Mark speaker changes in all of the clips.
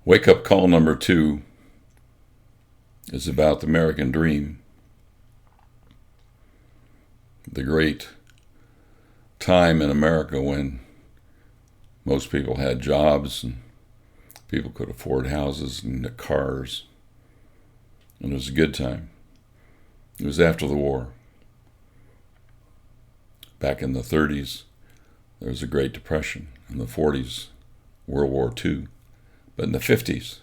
Speaker 1: Wake up call number 2 is about the American dream, the great time in America when most people had jobs and people could afford houses and cars, and it was a good time. It was after the war. Back in the 30s, there was a Great Depression. In the 40s, World War II. But in the 50s,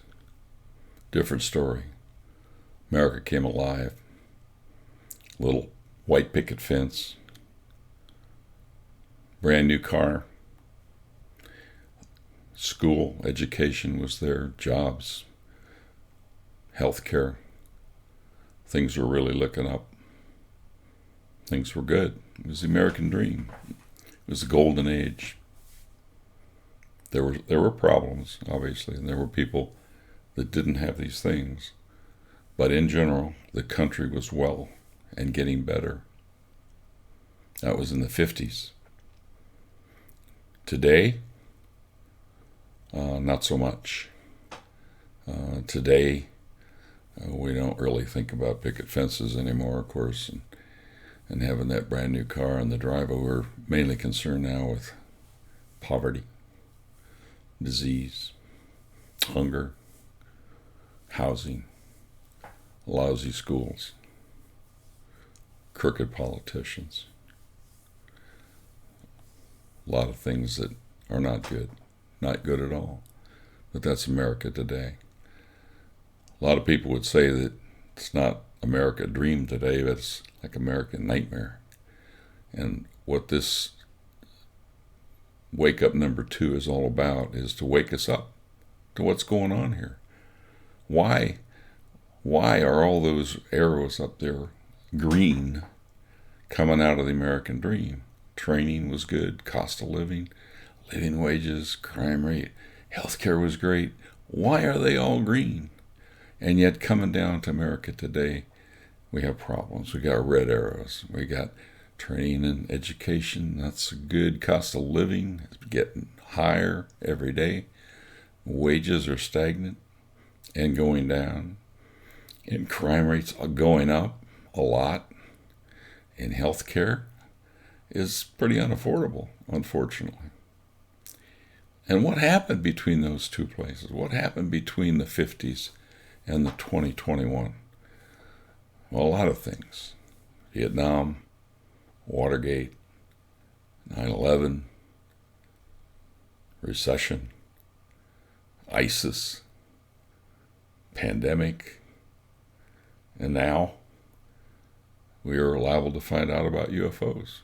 Speaker 1: different story. America came alive. Little white picket fence. Brand new car. School, education was there. Jobs. Healthcare. Things were really looking up. Things were good. It was the American dream. It was the golden age. There were problems, obviously, and there were people that didn't have these things. But in general, the country was well and getting better. That was in the 50s. Today, not so much. Today, we don't really think about picket fences anymore, of course, and having that brand new car in the driveway. We're mainly concerned now with poverty, disease, hunger, housing, lousy schools, crooked politicians. A lot of things that are not good at all. But that's America today. A lot of people would say that it's not America dream today, but it's like American nightmare. And what this wake up number 2 is all about is to wake us up to what's going on here. Why are all those arrows up there green coming out of the American dream? Training was good, cost of living, living wages, crime rate, healthcare was great. Why are they all green? And yet coming down to America today, we have problems. We got red arrows. We got training and education. That's good. Cost of living is getting higher every day. Wages are stagnant and going down. And crime rates are going up a lot. And healthcare is pretty unaffordable, unfortunately. And what happened between those two places? What happened between the 50s and the 2021? Well, a lot of things. Vietnam, Watergate, 9/11, recession, ISIS, pandemic, and now we are liable to find out about UFOs.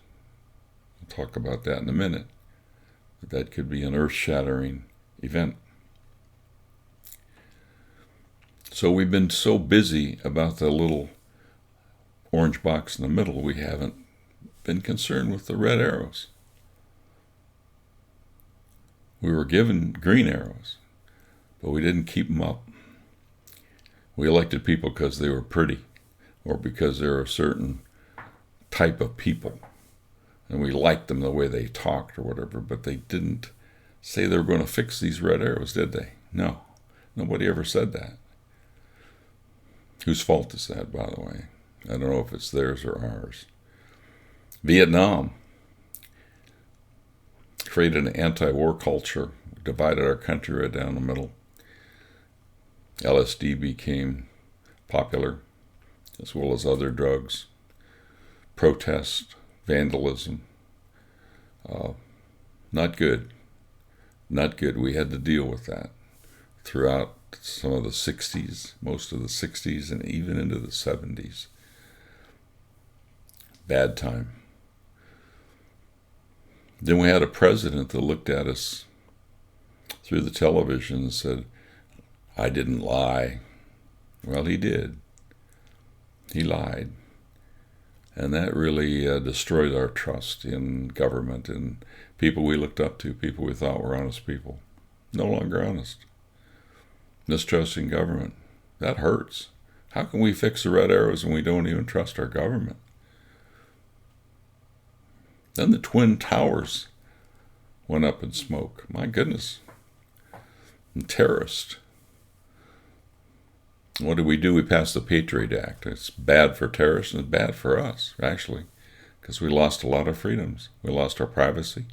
Speaker 1: We'll talk about that in a minute. But that could be an earth-shattering event. So we've been so busy about the little orange box in the middle, we haven't been concerned with the red arrows. We were given green arrows, but we didn't keep them up. We elected people because they were pretty or because they're a certain type of people. And we liked them the way they talked or whatever, but they didn't say they were going to fix these red arrows, did they? No. Nobody ever said that. Whose fault is that, by the way? I don't know if it's theirs or ours. Vietnam created an anti-war culture, divided our country right down the middle. LSD became popular, as well as other drugs. Protest, vandalism. Not good. Not good. We had to deal with that throughout some of the 60s, most of the 60s, and even into the 70s. Bad time. Then we had a president that looked at us through the television and said, I didn't lie. Well, he did. He lied. And that really destroyed our trust in government and people we looked up to, people we thought were honest people. No longer honest. Mistrusting government. That hurts. How can we fix the red arrows when we don't even trust our government? Then the Twin Towers went up in smoke. My goodness. And terrorists What did we do? We passed the Patriot Act. It's bad for terrorists and it's bad for us, actually, because we lost a lot of freedoms. We lost our privacy.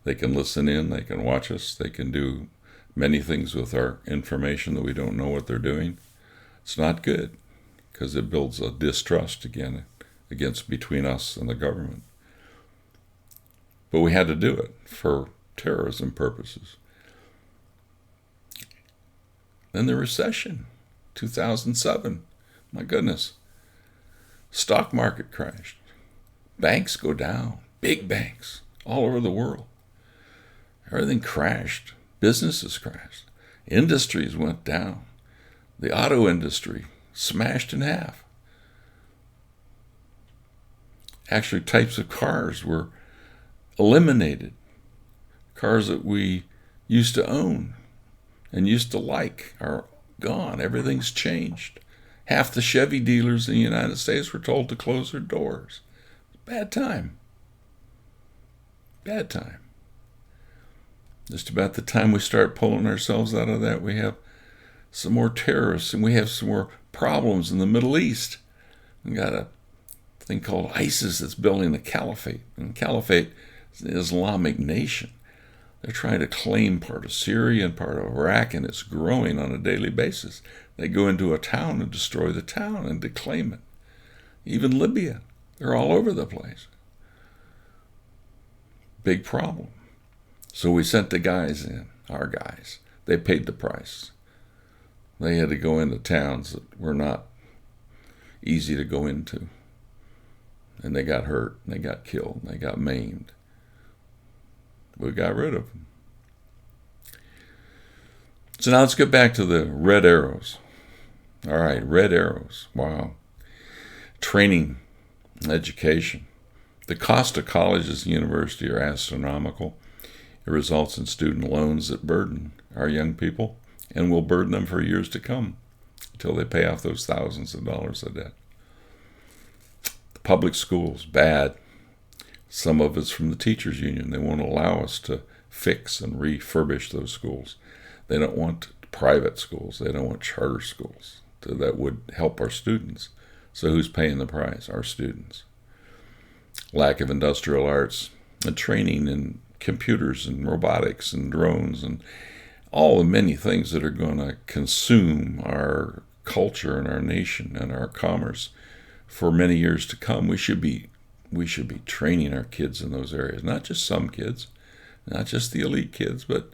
Speaker 1: They can listen in. They can watch us. They can do many things with our information that we don't know what they're doing. It's not good because it builds a distrust again against between us and the government. But we had to do it for terrorism purposes. Then the recession, 2007. My goodness. Stock market crashed. Banks go down. Big banks all over the world. Everything crashed. Businesses crashed. Industries went down. The auto industry smashed in half. Actually, types of cars were eliminated. Cars that we used to own and used to like are gone. Everything's changed. Half the Chevy dealers in the United States were told to close their doors. Bad time. Bad time. Just about the time we start pulling ourselves out of that, we have some more terrorists and we have some more problems in the Middle East. We got a thing called ISIS that's building a caliphate. And caliphate is an Islamic nation. They're trying to claim part of Syria and part of Iraq, and it's growing on a daily basis. They go into a town and destroy the town and declaim it. Even Libya. They're all over the place. Big problem. So we sent the guys in, our guys. They paid the price. They had to go into towns that were not easy to go into. And they got hurt, and they got killed, and they got maimed. We got rid of them. So now let's get back to the red arrows. All right, red arrows. Wow. Training, education. The cost of colleges and university are astronomical. It results in student loans that burden our young people and will burden them for years to come until they pay off those thousands of dollars of debt. The public schools, bad. Some of it's from the teachers union. They won't allow us to fix and refurbish those schools. They don't want private schools. They don't want charter schools that would help our students. So who's paying the price? Our students. Lack of industrial arts and training in computers and robotics and drones and all the many things that are going to consume our culture and our nation and our commerce for many years to come. We should be training our kids in those areas. Not just some kids, not just the elite kids, but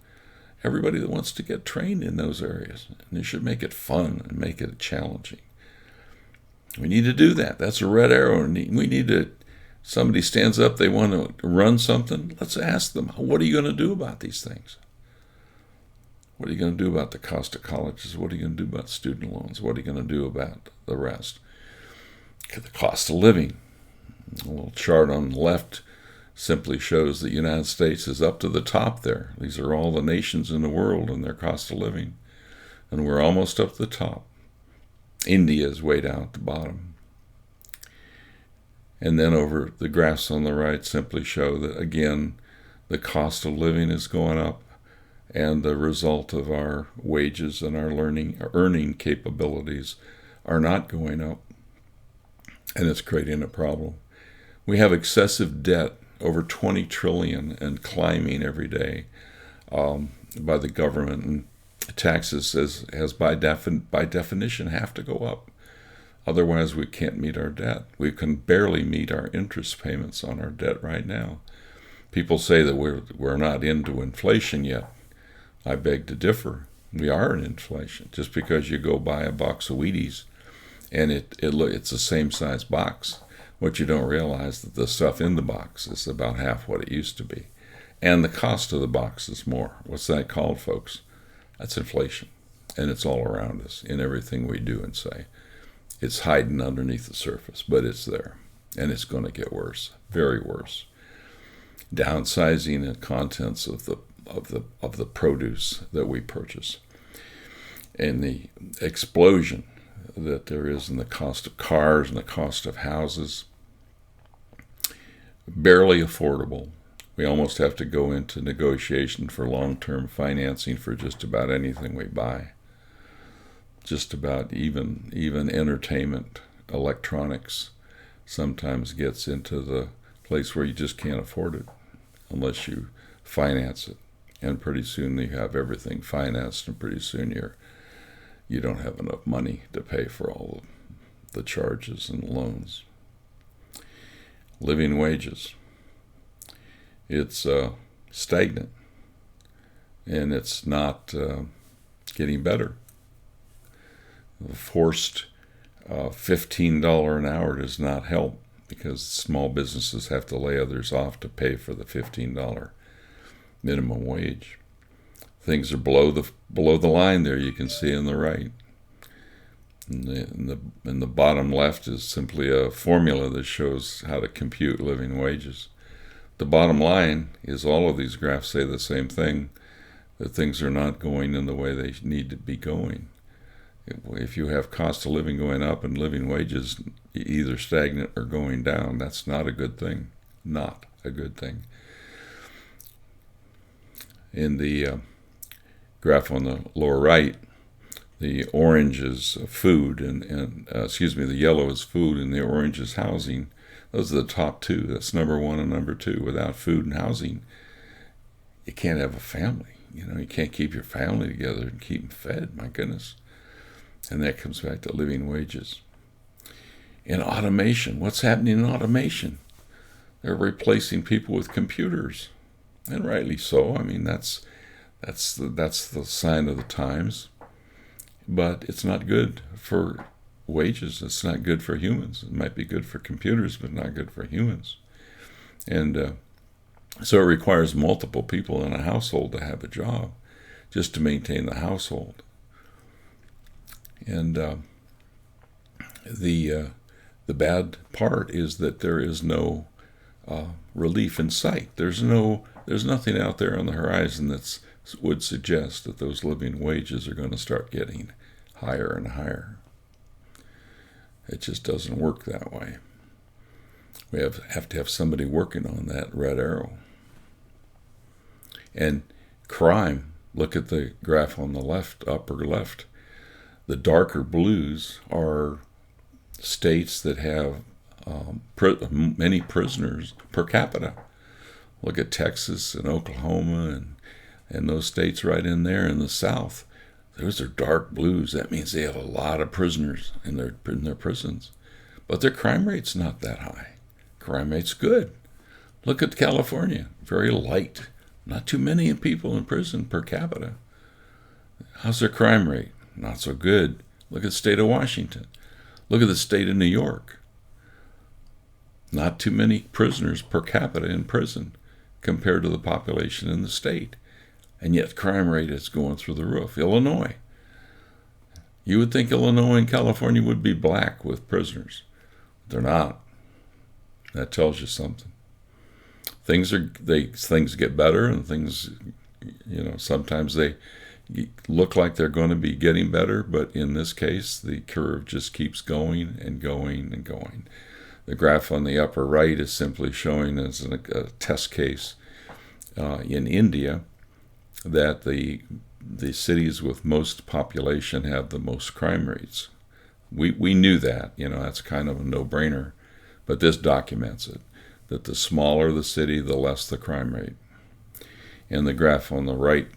Speaker 1: everybody that wants to get trained in those areas. And you should make it fun and make it challenging. We need to do that. That's a red arrow. We need to, somebody stands up, they want to run something, let's ask them, what are you going to do about these things? What are you going to do about the cost of colleges? What are you going to do about student loans? What are you going to do about the rest? The cost of living. A little chart on the left simply shows the United States is up to the top there. These are all the nations in the world and their cost of living. And we're almost up to the top. India is way down at the bottom. And then over the graphs on the right simply show that, again, the cost of living is going up and the result of our wages and our earning capabilities are not going up. And it's creating a problem. We have excessive debt, over 20 trillion and climbing every day by the government. And taxes has by definition have to go up. Otherwise, we can't meet our debt. We can barely meet our interest payments on our debt right now. People say that we're not into inflation yet. I beg to differ. We are in inflation. Just because you go buy a box of Wheaties and it's the same size box, what you don't realize that the stuff in the box is about half what it used to be. And the cost of the box is more. What's that called, folks? That's inflation. And it's all around us in everything we do and say. It's hiding underneath the surface, but it's there. And it's going to get worse, very worse. Downsizing the contents of the produce that we purchase. And the explosion that there is in the cost of cars and the cost of houses. Barely affordable. We almost have to go into negotiation for long-term financing for just about anything we buy. just about even entertainment, electronics sometimes gets into the place where you just can't afford it unless you finance it. And pretty soon you have everything financed, and pretty soon you don't have enough money to pay for all the charges and loans. Living wages. It's stagnant, and it's not getting better. The forced $15 an hour does not help, because small businesses have to lay others off to pay for the $15 minimum wage. Things are below the line there. You can see on the right. In the bottom left is simply a formula that shows how to compute living wages. The bottom line is all of these graphs say the same thing, that things are not going in the way they need to be going. If you have cost of living going up and living wages either stagnant or going down, that's not a good thing. Not a good thing. In the graph on the lower right, the orange is food, and the yellow is food, and the orange is housing. Those are the top two. That's number one and number two. Without food and housing, you can't have a family. You can't keep your family together and keep them fed. My goodness. And that comes back to living wages. In automation, what's happening in automation? They're replacing people with computers, and rightly so. I mean, that's the sign of the times. But it's not good for wages. It's not good for humans. It might be good for computers, but not good for humans. And so it requires multiple people in a household to have a job just to maintain the household. And the bad part is that there is no relief in sight. There's nothing out there on the horizon that would suggest that those living wages are going to start getting higher and higher. It just doesn't work that way. We have to have somebody working on that red arrow. And crime, look at the graph on the left, upper left. The darker blues are states that have many prisoners per capita. Look at Texas and Oklahoma and those states right in there in the South. Those are dark blues. That means they have a lot of prisoners in their prisons. But their crime rate's not that high. Crime rate's good. Look at California. Very light. Not too many people in prison per capita. How's their crime rate? Not so good. Look at the state of Washington. Look at the state of New York. Not too many prisoners per capita in prison compared to the population in the state. And yet crime rate is going through the roof. Illinois. You would think Illinois and California would be black with prisoners. They're not. That tells you something. Things get better, and things, sometimes they look like they're going to be getting better, but in this case, the curve just keeps going and going and going. The graph on the upper right is simply showing as a test case in India that the cities with most population have the most crime rates. We knew that, that's kind of a no-brainer, but this documents it, that the smaller the city, the less the crime rate. And the graph on the right,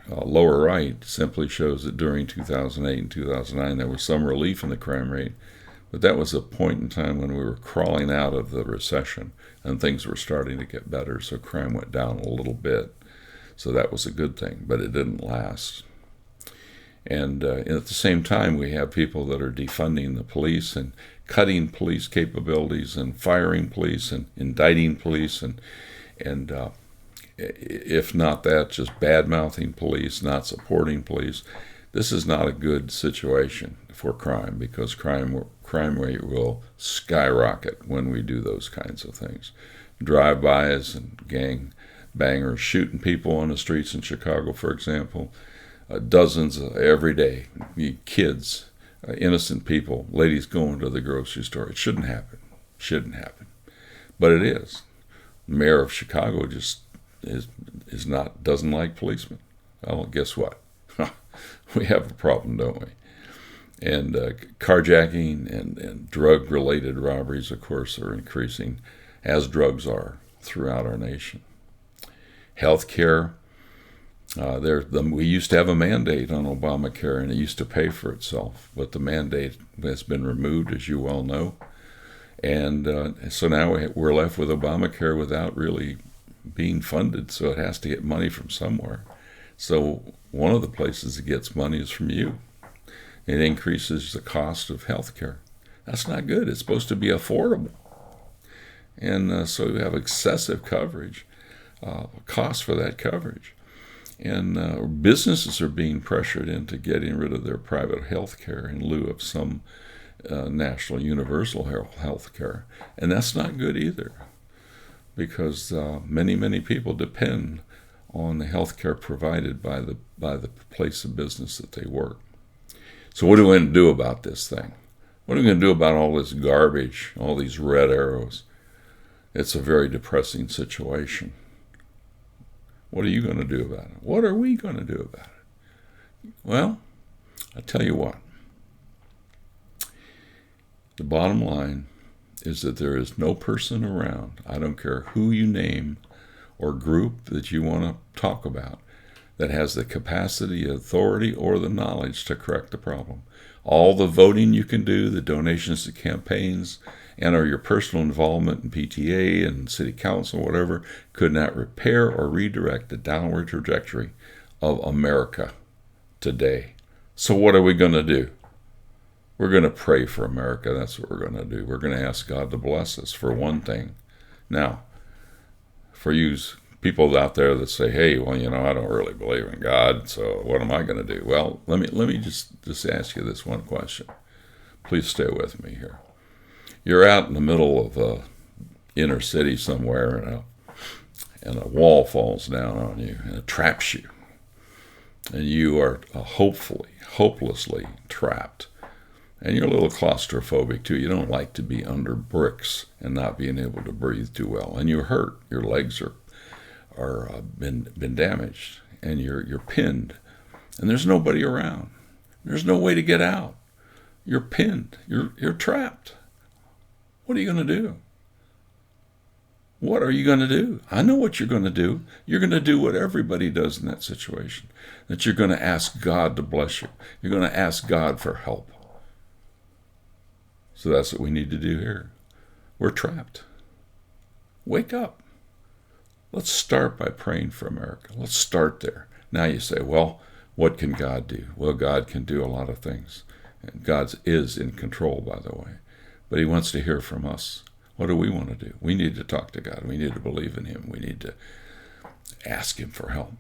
Speaker 1: lower right, simply shows that during 2008 and 2009 there was some relief in the crime rate, but that was a point in time when we were crawling out of the recession and things were starting to get better, so crime went down a little bit. So that was a good thing, but it didn't last. And at the same time, we have people that are defunding the police and cutting police capabilities and firing police and indicting police and if not that, just bad-mouthing police, not supporting police. This is not a good situation for crime, because crime rate will skyrocket when we do those kinds of things. Drive-bys and gang bangers shooting people on the streets in Chicago, for example. Dozens every day. Kids, innocent people, ladies going to the grocery store. It shouldn't happen. But it is. The mayor of Chicago just doesn't like policemen. Well, guess what? We have a problem, don't we? And carjacking and drug-related robberies, of course, are increasing, as drugs are throughout our nation. Healthcare, we used to have a mandate on Obamacare, and it used to pay for itself, but the mandate has been removed, as you well know. And so now we're left with Obamacare without really being funded, so it has to get money from somewhere. So one of the places it gets money is from you. It increases the cost of health care. That's not good. It's supposed to be affordable. And so you have excessive coverage, cost for that coverage. And businesses are being pressured into getting rid of their private health care in lieu of some national universal health care. And that's not good either, because many, many people depend on the health care provided by the place of business that they work. So what are we going to do about this thing? What are we going to do about all this garbage, all these red arrows? It's a very depressing situation. What are you going to do about it? What are we going to do about it? Well, I tell you what. The bottom line is that there is no person around, I don't care who you name or group that you want to talk about, that has the capacity, authority, or the knowledge to correct the problem. All the voting you can do, the donations to campaigns, and or your personal involvement in PTA and city council, whatever, could not repair or redirect the downward trajectory of America today. So what are we going to do? We're going to pray for America. That's what we're going to do. We're going to ask God to bless us, for one thing. Now, for you people out there that say, hey, well, I don't really believe in God, so what am I going to do? Well, let me just ask you this one question. Please stay with me here. You're out in the middle of a inner city somewhere, and a wall falls down on you, and it traps you. And you are hopelessly trapped. And you're a little claustrophobic, too. You don't like to be under bricks and not being able to breathe too well. And you're hurt. Your legs are been damaged, and you're pinned, and there's nobody around. There's no way to get out. You're pinned. You're trapped. What are you going to do? What are you going to do? I know what you're going to do. You're going to do what everybody does in that situation. That you're going to ask God to bless you. You're going to ask God for help. So that's what we need to do here. We're trapped. Wake up. Let's start by praying for America. Let's start there. Now you say, well, what can God do? Well, God can do a lot of things. And God is in control, by the way. But he wants to hear from us. What do we want to do? We need to talk to God. We need to believe in him. We need to ask him for help.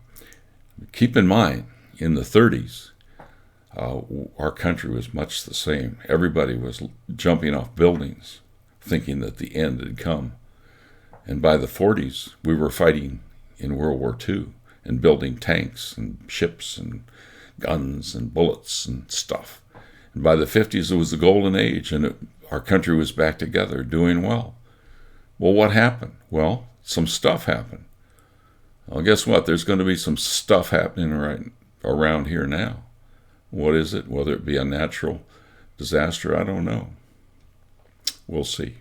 Speaker 1: Keep in mind, in the 30s, our country was much the same. Everybody was jumping off buildings, thinking that the end had come. And by the 40s, we were fighting in World War II and building tanks and ships and guns and bullets and stuff. And by the 50s, it was the golden age, and our country was back together, doing well. Well, what happened? Well, some stuff happened. Well, guess what? There's going to be some stuff happening right around here now. What is it? Whether it be a natural disaster, I don't know. We'll see.